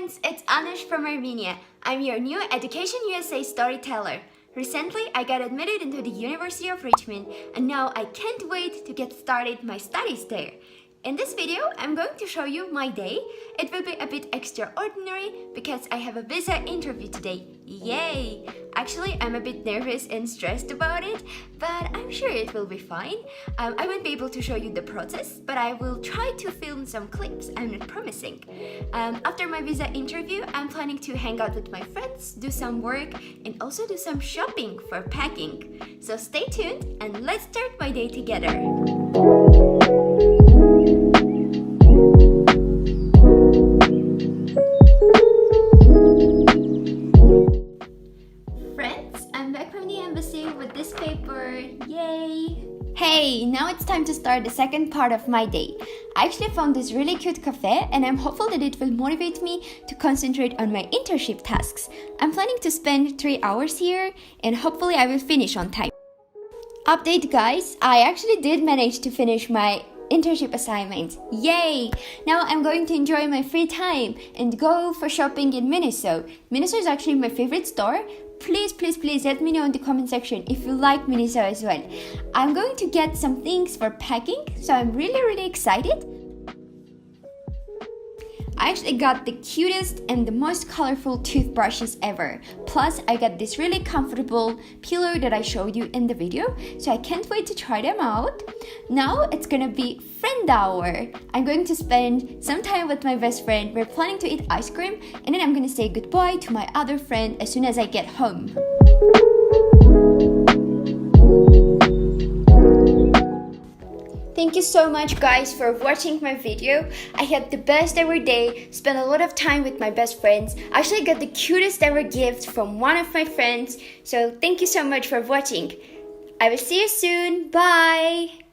friends, it's Anush from Armenia. I'm your new Education USA storyteller. Recently, I got admitted into the University of Richmond and now I can't wait to get started my studies there. In this video, I'm going to show you my day. It will be a bit extraordinary because I have a visa interview today. Yay! Actually, I'm a bit nervous and stressed about it, but I'm sure it will be fine. I won't be able to show you the process, but I will try to film some clips. I'm not promising. After my visa interview, I'm planning to hang out with my friends, do some work, and also do some shopping for packing. So stay tuned and let's start my day together. With this paper, yay! Hey, now it's time to start the second part of my day. I actually found this really cute cafe and I'm hopeful that it will motivate me to concentrate on my internship tasks. I'm planning to spend 3 hours here and hopefully I will finish on time. Update guys, I actually did manage to finish my internship assignment. Yay! Now I'm going to enjoy my free time and go for shopping in Miniso. Miniso is actually my favorite store. Please let me know in the comment section if you like Miniso as well. I'm going to get some things for packing, so I'm really excited. I actually got the cutest and the most colorful toothbrushes ever. Plus, I got this really comfortable pillow that I showed you in the video, so I can't wait to try them out. Now it's gonna be friend hour. I'm going to spend some time with my best friend. We're planning to eat ice cream, and then I'm gonna say goodbye to my other friend as soon as I get home. Thank you so much guys for watching my video. I had the best ever day, spent a lot of time with my best friends. I actually got the cutest ever gift from one of my friends. So thank you so much for watching. I will see you soon. Bye!